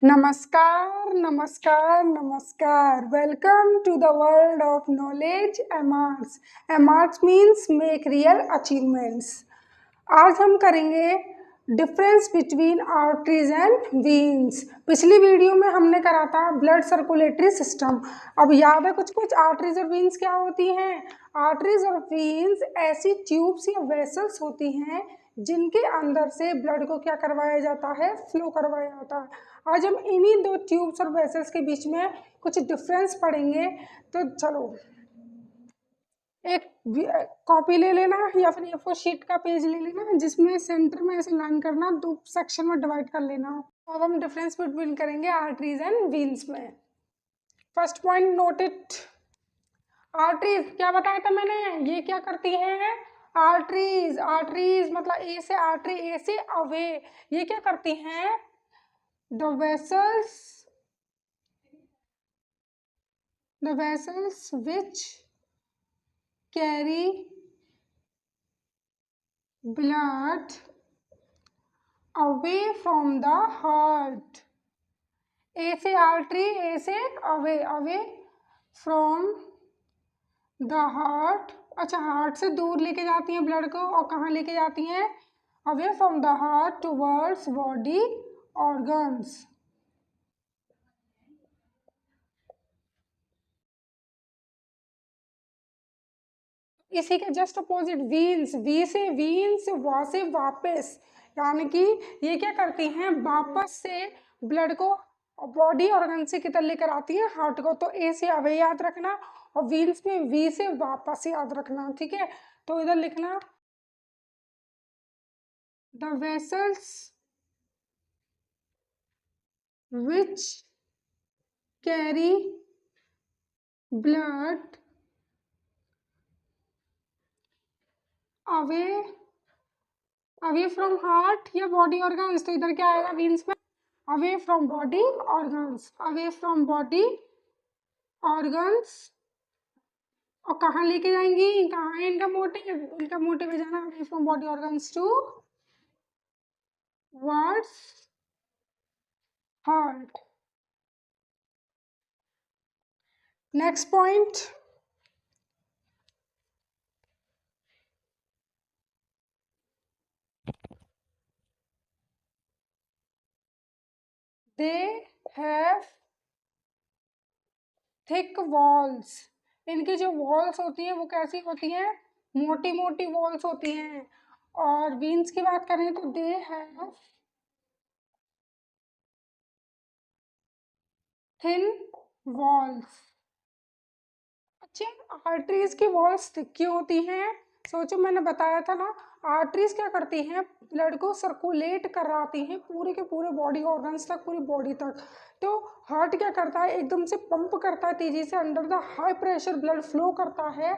नमस्कार, नमस्कार, नमस्कार। Welcome to the world of knowledge MRs. MRs means make real achievements. आज हम करेंगे difference between arteries and veins. पिछली वीडियो में हमने करा था ब्लड सर्कुलेटरी सिस्टम। अब याद है कुछ कुछ आर्टरीज और वीन्स क्या होती हैं? आर्टरीज और वीन्स ऐसी ट्यूब्स या वेसल्स होती हैं जिनके अंदर से ब्लड को क्या करवाया जाता है, फ्लो करवाया जाता है। आज हम इन्हीं दो ट्यूब्स और वेसल्स के बीच में कुछ डिफरेंस पढ़ेंगे। तो चलो एक कॉपी ले लेना या फिर A4 शीट का पेज ले लेना, जिसमें सेंटर में ऐसे लाइन करना, दो सेक्शन में डिवाइड कर लेना। अब हम डिफरेंस बिटवीन करेंगे आर्टरीज एंड वीन्स में। First point note it. Arteries क्या बताया था मैंने, ये क्या करती हैं? आर्टरीज, आर्टरीज मतलब ए से आर्टरी, ए से अवे। ये क्या करती हैं? The vessels which carry blood away from the heart। ए से आर्टरी, ए से away, away from the heart. अच्छा, हार्ट से दूर लेके जाती हैं ब्लड को, और कहाँ लेके जाती हैं? Away from the heart towards body organs. इसी के जस्ट अपोजिट वीन्स, वी से वीन्स, वा से वापस, यानी कि ये क्या करती हैं? वापस से ब्लड को बॉडी ऑर्गन से किधर लेकर आती है? हार्ट को। तो ए से अवे याद रखना, और वीन्स में वी से वापस याद रखना। ठीक है, तो इधर लिखना the vessels which carry blood away, away from heart या बॉडी ऑर्गन्स। तो इधर क्या आएगा वीन्स में? Away from body organs, away from body organs. और कहाँ लेके जाएंगी? कहाँ है इनका मोटिव? इनका मोटिव है जाना away from body organs towards heart. Next point, they have thick walls. इनकी जो वॉल्स होती हैं वो कैसी होती हैं? मोटी मोटी वॉल्स होती हैं। और वीन्स की बात करें तो दे हैव थिन वॉल्स। अच्छा, आर्टरीज की वॉल्स थिक क्यों होती हैं? सोचो, मैंने बताया था ना, आर्टरीज क्या करती हैं? ब्लड को सर्कुलेट कराती हैं पूरे के पूरे बॉडी ऑर्गन्स तक, पूरी बॉडी तक। तो हार्ट क्या करता है? एकदम से पंप करता है तेजी से, under the high pressure blood flow करता है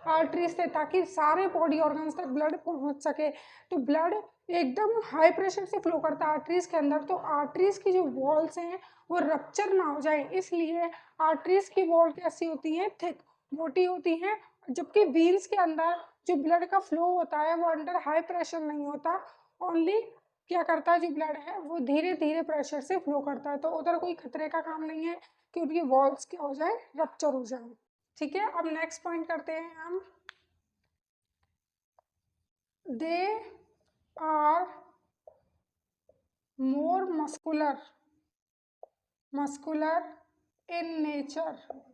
आर्टरीज से, ताकि सारे बॉडी ऑर्गन्स तक ब्लड पहुंच सके। तो ब्लड एकदम हाई प्रेशर से फ्लो करता है आर्टरीज के अंदर। तो आर्टरीज की जो वॉल्स हैं वो रप्चर ना हो जाए, इसलिए आर्टरीज की वॉल कैसी होती है? थिक, मोटी होती हैं। जबकि वीन्स के अंदर जो ब्लड का फ्लो होता है वो अंडर हाई प्रेशर नहीं होता, ओनली क्या करता है, जो ब्लड है वो धीरे धीरे प्रेशर से फ्लो करता है। तो उधर कोई खतरे का काम नहीं है कि उनकी वॉल्स क्या हो जाए, रप्चर हो जाए। ठीक है, अब नेक्स्ट पॉइंट करते हैं हम। They are more muscular, muscular in nature.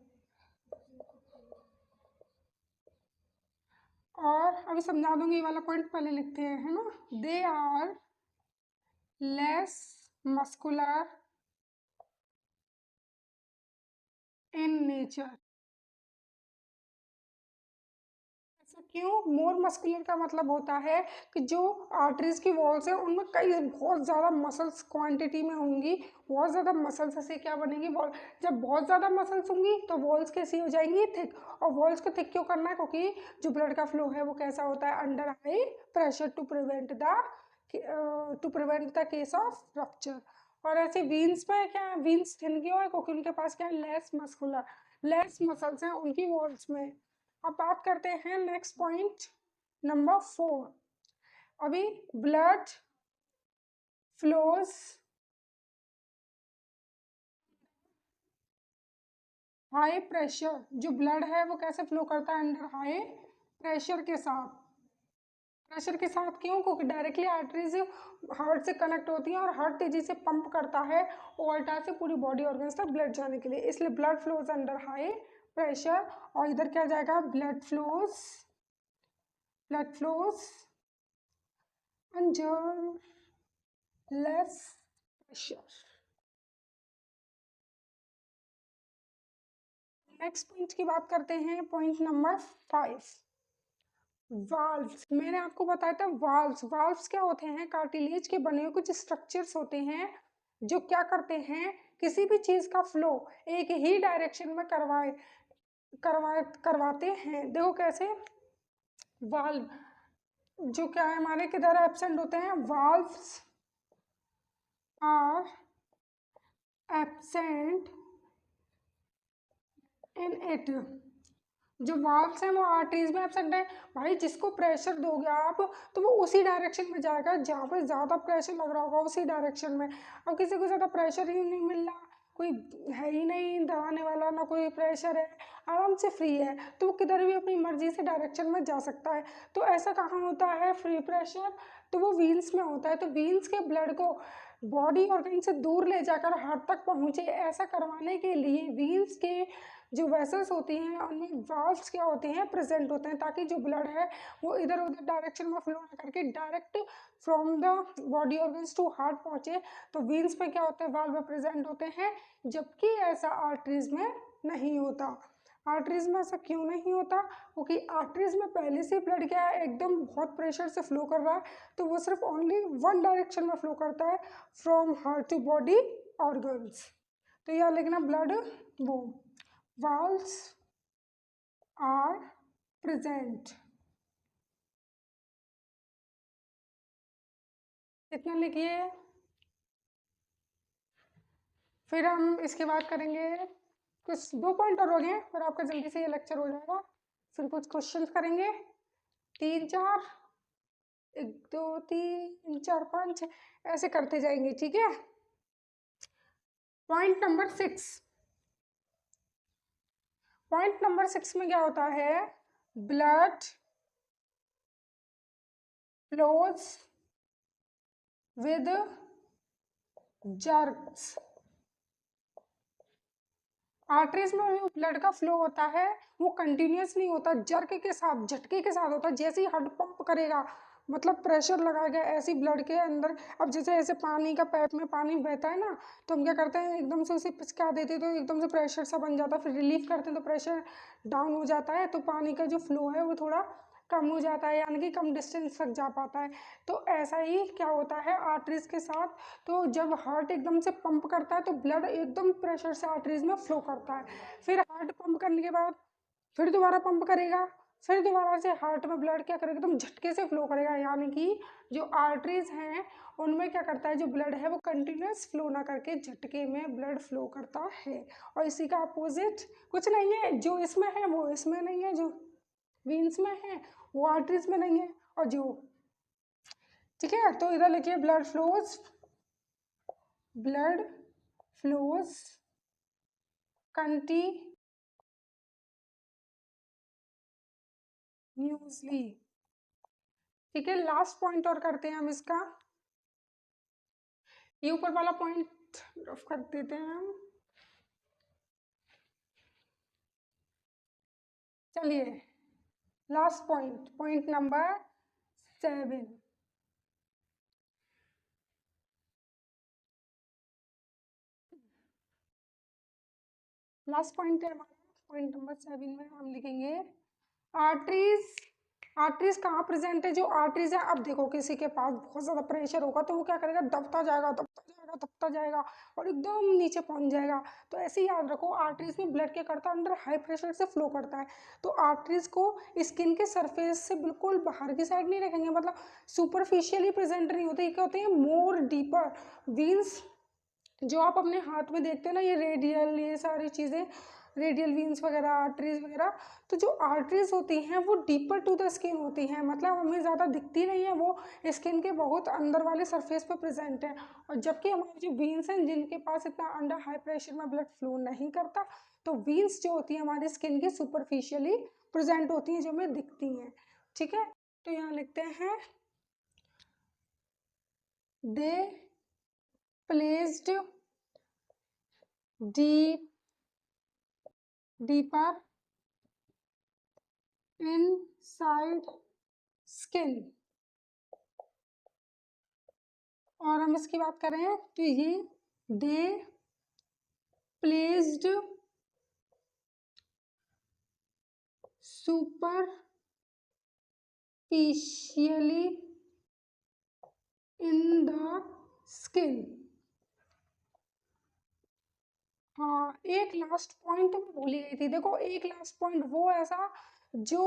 और अभी समझा दूंगी, ये वाला पॉइंट पहले लिखते हैं, है ना। They are less muscular in nature. ऐसा क्यों? मोर मस्कुलर का मतलब होता है कि जो आर्टरीज की वॉल्स हैं उनमें कई बहुत ज़्यादा मसल्स क्वांटिटी में होंगी। बहुत ज़्यादा मसल्स से क्या बनेगी? वॉल। जब बहुत ज़्यादा मसल्स होंगी तो वॉल्स कैसी हो जाएंगी? थिक। और वॉल्स को थिक क्यों करना है? क्योंकि जो ब्लड का फ्लो है वो कैसा होता है? Under high pressure, to prevent the case of rupture. और ऐसे वीन्स में क्या है? वीन्स थिन क्यों है? क्योंकि उनके पास क्या है? लेस मस्कुलर, लेस मसल्स हैं उनकी वॉल्स में। अब बात करते हैं नेक्स्ट पॉइंट नंबर 4। अभी ब्लड फ्लोज हाई प्रेशर, जो ब्लड है वो कैसे फ्लो करता है, अंडर हाई प्रेशर के साथ। प्रेशर के साथ क्यों? क्योंकि डायरेक्टली आर्टरीज हार्ट से कनेक्ट होती हैं और हार्ट तेजी से पंप करता है ओवरटा से पूरी बॉडी ऑर्गन्स तक ब्लड जाने के लिए, इसलिए blood flows under high pressure. और इधर क्या जाएगा, blood flows under less pressure. Next point की बात करते हैं, पॉइंट नंबर 5, वाल्व्स। मैंने आपको बताया था वाल्व्स क्या होते हैं, कार्टिलेज के बने हुए कुछ स्ट्रक्चर्स होते हैं जो क्या करते हैं, किसी भी चीज का फ्लो एक ही डायरेक्शन में करवाते हैं। देखो कैसे, वाल्व जो क्या है हमारे किधर एब्सेंट होते हैं, valves are absent in it. जो वाल्व्स हैं वो आर्टरीज में एब्सेंट है। भाई जिसको प्रेशर दोगे आप तो वो उसी डायरेक्शन में जाएगा जहाँ पे ज़्यादा प्रेशर लग रहा होगा, उसी डायरेक्शन में। अब किसी को ज़्यादा प्रेशर ही नहीं मिल रहा, कोई है ही नहीं दबाने वाला, ना कोई प्रेशर है, आराम से फ्री है, तो वो किधर भी अपनी मर्जी से डायरेक्शन में जा सकता है। तो ऐसा कहाँ होता है फ्री प्रेशर, तो वो व्हील्स में होता है। तो व्हील्स के ब्लड को बॉडी ऑर्गन से दूर ले जाकर हार्ट तक पहुँचे, ऐसा करवाने के लिए व्हील्स के जो वेसल्स होती हैं उनमें वाल्व्स क्या होते हैं, प्रेजेंट होते हैं, ताकि जो ब्लड है वो इधर उधर डायरेक्शन में फ्लो ना करके direct from the body organs to heart पहुंचे। तो व्हील्स में क्या होता है, वाल्व प्रेजेंट होते हैं, जबकि ऐसा आर्टरीज में नहीं होता। आर्टरीज में ऐसा क्यों नहीं होता, क्योंकि आर्टरीज में पहले से ब्लड क्या है एकदम बहुत प्रेशर से फ्लो कर रहा है, तो वो सिर्फ ओनली वन डायरेक्शन में फ्लो करता है, from heart to body organs. तो यहाँ लिखना ब्लड वो valves are present। इतना लिखिए। फिर हम इसके बाद करेंगे कुछ 2 पॉइंट और हो गए, फिर आपका जल्दी से ये लेक्चर हो जाएगा। फिर कुछ क्वेश्चंस करेंगे, 3 4, 1 2 3 4 5 ऐसे करते जाएंगे, ठीक है। पॉइंट नंबर 6 में क्या होता है, blood flows with jerks. Arteries में जो ब्लड का फ्लो होता है वो कंटिन्यूस नहीं होता, जर्क के साथ, झटके के साथ होता है। जैसे ही हार्ट पंप करेगा, मतलब प्रेशर लगाएगा ऐसी ब्लड के अंदर, अब जैसे ऐसे पानी का पाइप में पानी बहता है ना, तो हम क्या करते हैं एकदम से उसे पिचका देते हैं, तो एकदम से प्रेशर सा बन जाता है, फिर रिलीफ करते हैं तो प्रेशर डाउन हो जाता है, तो पानी का जो फ्लो है वो थोड़ा कम हो जाता है, यानी कि कम डिस्टेंस तक जा पाता है। तो ऐसा ही क्या होता है आर्टरीज के साथ, तो जब हार्ट एकदम से पंप करता है तो ब्लड एकदम प्रेशर से आर्टरीज में फ्लो करता है। फिर हार्ट पंप करने के बाद फिर दोबारा पंप करेगा, फिर दोबारा से हार्ट में ब्लड क्या करेगा, एकदम झटके से फ्लो करेगा, यानी कि जो आर्टरीज हैं उनमें क्या करता है, जो ब्लड है वो कंटिन्यूस फ्लो ना करके झटके में ब्लड फ्लो करता है। और इसी का अपोजिट कुछ नहीं है, जो इसमें है वो इसमें नहीं है, जो वेन्स में है वो आर्टरीज में नहीं है, और जो ठीक है। तो इधर लिखिए ब्लड फ्लोज कंटिन्यूसली, ठीक है। लास्ट पॉइंट और करते हैं हम इसका, ये ऊपर वाला पॉइंट रफ कर देते हैं हम। चलिए last point, point number 7। Last point है हमारा, पॉइंट नंबर 7 में हम लिखेंगे आर्टरीज। आर्टरीज कहाँ प्रेजेंट है, जो आर्टरीज है, अब देखो किसी के पास बहुत ज़्यादा प्रेशर होगा तो वो क्या करेगा, दबता जाएगा दबता जाएगा दबता जाएगा और एकदम नीचे पहुंच जाएगा। तो ऐसे ही याद रखो, आर्टरीज में ब्लड क्या करता है, अंदर हाई प्रेशर से फ्लो करता है। तो आर्टरीज को स्किन के सरफेस से बिल्कुल बाहर की साइड नहीं रखेंगे, मतलब सुपरफिशियली प्रेजेंट नहीं होते, ये क्या होते हैं मोर डीपर। वीन्स जो आप अपने हाथ में देखते हैं ना, ये रेडियल, ये सारी चीज़ें रेडियल वीन्स वगैरह, आर्टरीज वगैरह। तो जो आर्टरीज होती हैं वो डीपर टू द स्किन होती हैं, मतलब हमें ज़्यादा दिखती नहीं है, वो स्किन के बहुत अंदर वाले सरफेस पर प्रेजेंट है। और जबकि हमारे जो वीन्स हैं जिनके पास इतना अंडर हाई प्रेशर में ब्लड फ्लो नहीं करता, तो वीन्स जो होती हैं हमारी स्किन की सुपरफिशियली प्रेजेंट होती हैं, जो हमें दिखती हैं। ठीक है, तो यहाँ लिखते हैं they placed deeper inside skin. और हम इसकी बात करें तो ये they placed superficially in the skin. हाँ, एक लास्ट पॉइंट तो मैं भूल ही गई थी। देखो, एक लास्ट पॉइंट वो ऐसा जो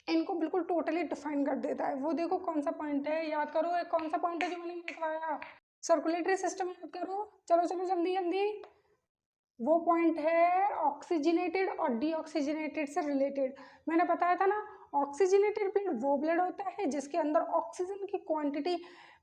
इनको बिल्कुल टोटली डिफाइन कर देता है। वो देखो कौन सा पॉइंट है, याद करो। एक कौन सा पॉइंट है जो मैंने लिखवाया, सर्कुलेटरी सिस्टम, याद करो। चलो चलो जल्दी जल्दी। वो पॉइंट है ऑक्सीजनेटेड और डीऑक्सीजनेटेड से रिलेटेड। मैंने बताया था ना, ऑक्सीजनेटेड ब्लड वो ब्लड होता है जिसके अंदर ऑक्सीजन की क्वांटिटी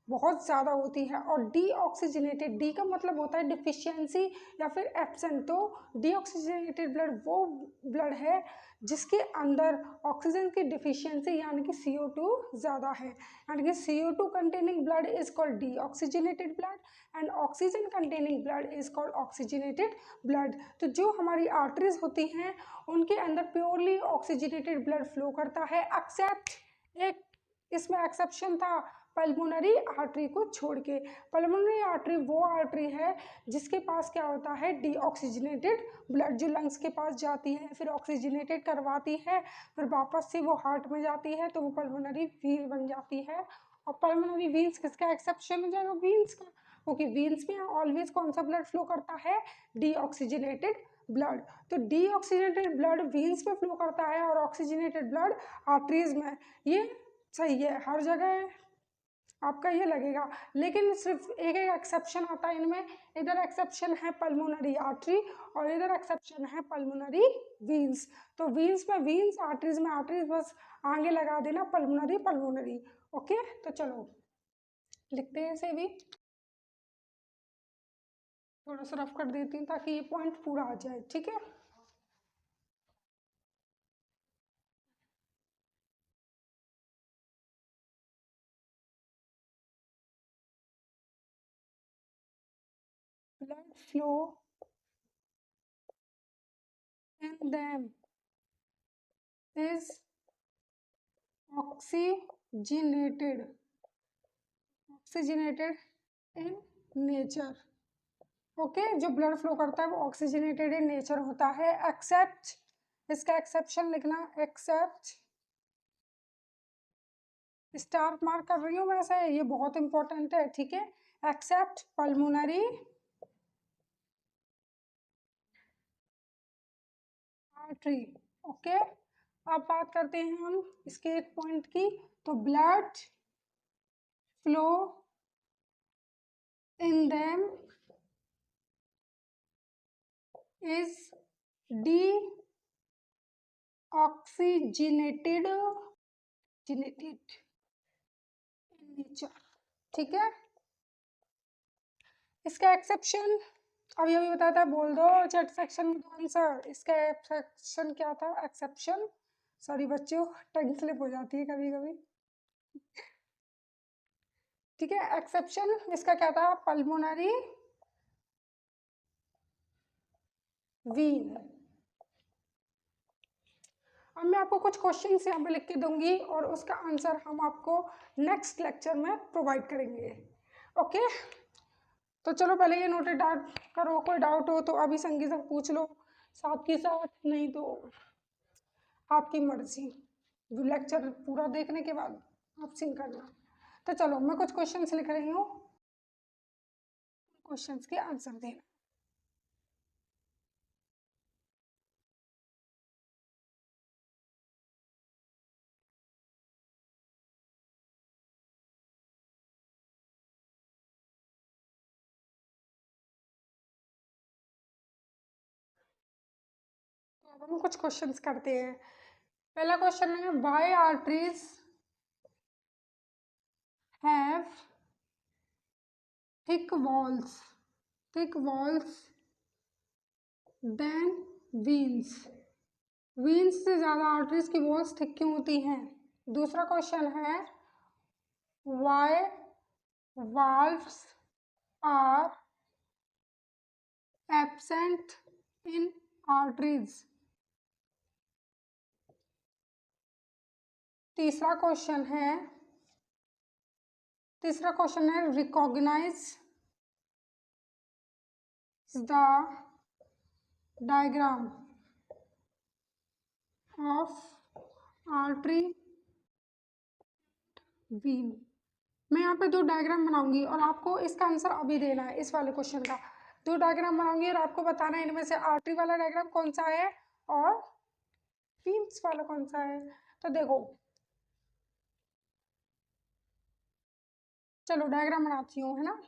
बहुत ज़्यादा होती है, और डीऑक्सीजनेटेड, डी का मतलब होता है डिफिशियंसी या फिर एब्सेंट। तो डीऑक्सीजनेटेड ब्लड वो ब्लड है जिसके अंदर ऑक्सीजन की डिफिशियंसी यानी कि CO2 ज़्यादा है, यानी कि CO2 containing blood is called deoxygenated blood and oxygen containing blood is called oxygenated blood. तो जो हमारी आर्टरीज होती हैं उनके अंदर प्योरली ऑक्सीजनेटेड ब्लड फ्लो करता है, एक्सेप्ट एक इसमें एक्सेप्शन था, पल्मोनरी आर्टरी को छोड़ के। पल्मोनरी आर्टरी वो आर्टरी है जिसके पास क्या होता है, डीऑक्सीजनेटेड ब्लड, जो लंग्स के पास जाती है, फिर ऑक्सीजनेटेड करवाती है, फिर वापस से वो हार्ट में जाती है, तो वो पल्मोनरी वीन बन जाती है। और पल्मोनरी वीन्स किसका एक्सेप्शन हो जाएगा, वीन्स का, क्योंकि वीन्स में ऑलवेज कौन सा ब्लड फ्लो करता है, डीऑक्सीजनेटेड ब्लड। तो डीऑक्सीजनेटेड ब्लड वीन्स में फ्लो करता है और ऑक्सीजनेटेड ब्लड आर्टरीज में। ये सही है, हर जगह आपका ये लगेगा, लेकिन सिर्फ एक एक एक्सेप्शन आता है इनमें। इधर एक्सेप्शन है पल्मोनरी आर्टरी और इधर एक्सेप्शन है पल्मोनरी वीन्स। तो वीन्स में वीन्स, आर्टरीज में आर्टरीज, बस आगे लगा देना पल्मोनरी पल्मोनरी। ओके, तो चलो लिखते हैं इसे भी, थोड़ा सा रफ कर देती हूँ ताकि ये पॉइंट पूरा आ जाए। ठीक है, blood flow in them is oxygenated in nature। Okay, जो ब्लड फ्लो करता है वो ऑक्सीजनेटेड इन नेचर होता है, एक्सेप्ट, इसका एक्सेप्शन लिखना, एक्सेप्ट, स्टार मार्क कर रही हूँ मैं ऐसे, ये बहुत इंपॉर्टेंट है। ठीक है, एक्सेप्ट पल्मोनरी आर्टरी। ओके, अब बात करते हैं हम इसके एक पॉइंट की। तो blood flow in them is D oxygenated जेनेटेड in nature. ठीक है, इसका एक्सेप्शन अभी अभी बताया था, बोल दो चैट सेक्शन में आंसर। इसका एक्सेप्शन क्या था, एक्सेप्शन, सॉरी बच्चों, टंग स्लिप हो जाती है कभी कभी। ठीक है, एक्सेप्शन इसका क्या था, पल्मोनरी वीन। अब मैं आपको कुछ क्वेश्चंस यहाँ पे लिख के दूंगी और उसका आंसर हम आपको नेक्स्ट लेक्चर में प्रोवाइड करेंगे। ओके, तो चलो पहले ये नोटेड डाउट करो, कोई डाउट हो तो अभी संगी से पूछ लो साथ के साथ, नहीं तो आपकी मर्जी, लेक्चर पूरा देखने के बाद आप सिंक करना। तो चलो मैं कुछ क्वेश्चंस लिख रही हूँ, क्वेश्चंस के आंसर देना। हम कुछ क्वेश्चंस करते हैं। पहला क्वेश्चन है, why arteries have thick walls than veins। veins से ज़्यादा आर्टरीज की वॉल्स थिक क्यों होती हैं? दूसरा क्वेश्चन है, why valves are absent in arteries। तीसरा क्वेश्चन है recognise the diagram of artery vein. मैं यहाँ पे दो डायग्राम बनाऊंगी और आपको इसका आंसर अभी देना है। इस वाले क्वेश्चन का दो डायग्राम बनाऊंगी और आपको बताना है इनमें से आर्टरी वाला डायग्राम कौन सा है और वीन्स वाला कौन सा है। तो देखो, चलो डायग्राम बनाती हूँ, है ना।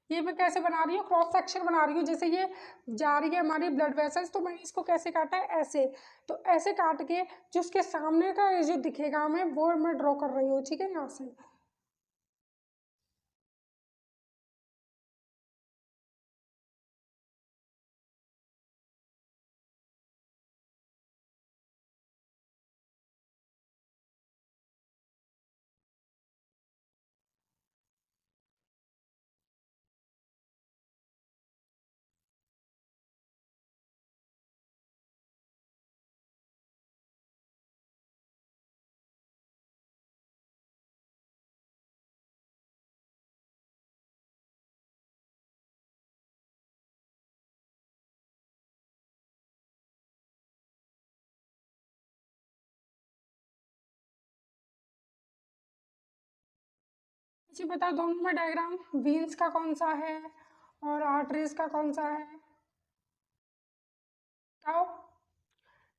ये मैं कैसे बना रही हूँ, क्रॉस सेक्शन बना रही हूँ। जैसे ये जा रही है हमारी ब्लड वेसल्स, तो मैंने इसको कैसे काटा है, ऐसे। तो ऐसे काट के जो उसके सामने का जो दिखेगा हमें, वो मैं ड्रॉ कर रही हूँ, ठीक है, यहाँ से। मुझे बता, दोनों में डायग्राम वीन्स का कौन सा है और आर्टरीज का कौन सा है, बताओ।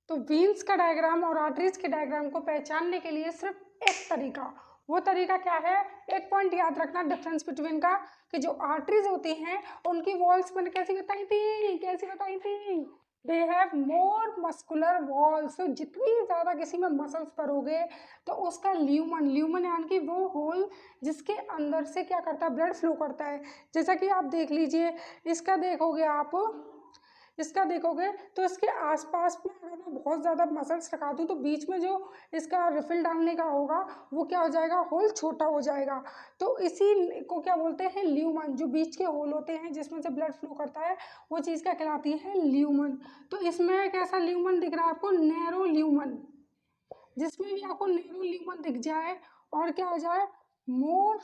तो वीन्स का डायग्राम और आर्टरीज के डायग्राम को पहचानने के लिए सिर्फ एक तरीका, वो तरीका क्या है, एक पॉइंट याद रखना डिफरेंस बिटवीन का, कि जो आर्टरीज होती हैं उनकी वॉल्स मैंने कैसी बताई थी, they have more muscular walls. तो जितनी ज़्यादा किसी में मसल्स भरोगे तो उसका ल्यूमन यानी कि वो होल जिसके अंदर से क्या करता है, ब्लड फ्लो करता है। जैसा कि आप देख लीजिए, इसका देखोगे तो इसके आसपास में अगर मैं बहुत ज़्यादा मसल्स लगा दूँ तो बीच में जो इसका रिफिल डालने का होगा वो क्या हो जाएगा, होल छोटा हो जाएगा। तो इसी को क्या बोलते हैं, ल्यूमन। जो बीच के होल होते हैं जिसमें से ब्लड फ्लो करता है, वो चीज़ क्या कहलाती है, ल्यूमन। तो इसमें कैसा ल्यूमन दिख रहा है आपको, नैरो ल्यूमन। जिसमें भी आपको नैरो ल्यूमन दिख जाए और क्या हो जाए, मोर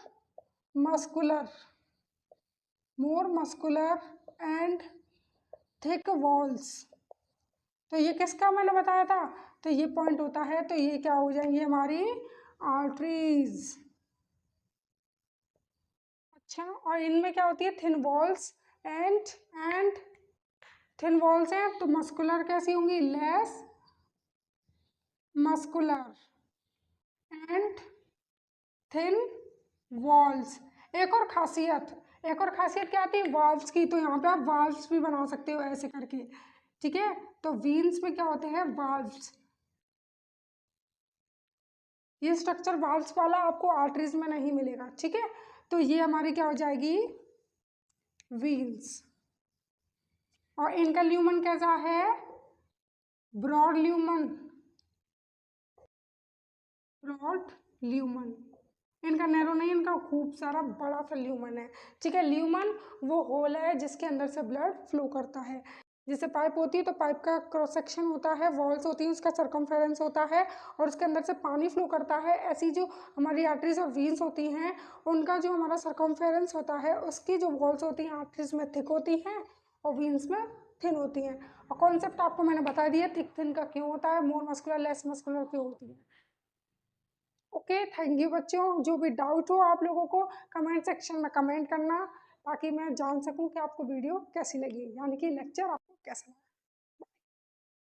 मस्कुलर एंड थिक वॉल्स। तो ये किसका मैंने बताया था, तो ये पॉइंट होता है, तो ये क्या हो जाएंगी, हमारी आर्टरीज। अच्छा, और इनमें क्या होती है, thin walls and thin walls है, तो मस्कुलर कैसी होंगी, less muscular and thin walls. एक और खासियत क्या आती है वाल्व्स की, तो यहाँ पे आप वाल्व्स भी बना सकते हो ऐसे करके, ठीक है। तो वीन्स में क्या होते हैं, वाल्व्स। ये स्ट्रक्चर वाल्व्स वाला आपको आर्टरीज में नहीं मिलेगा, ठीक है। तो ये हमारी क्या हो जाएगी, वीन्स। और इनका ल्यूमन कैसा है, ब्रॉड ल्यूमन। इनका नैरो नहीं, इनका खूब सारा बड़ा सा ल्यूमन है, ठीक है। ल्यूमन वो होल है जिसके अंदर से ब्लड फ्लो करता है। जैसे पाइप होती है तो पाइप का क्रॉस सेक्शन होता है, वॉल्स होती है उसका सर्कमफेरेंस होता है और उसके अंदर से पानी फ्लो करता है। ऐसी जो हमारी आर्टरीज और वीन्स होती हैं, उनका जो हमारा सर्कमफेरेंस होता है, उसकी जो वॉल्स होती हैं आर्टरीज में थिक होती हैं और वीन्स में थिन होती हैं। और कॉन्सेप्ट आपको मैंने बता दिया थिक थिन का क्यों होता है, मोर मस्कुलर लेस मस्कुलर क्यों होती है। ओके, थैंक यू बच्चों। जो भी डाउट हो आप लोगों को कमेंट सेक्शन में कमेंट करना, ताकि मैं जान सकूं कि आपको वीडियो कैसी लगी, यानी कि लेक्चर आपको कैसा लगा।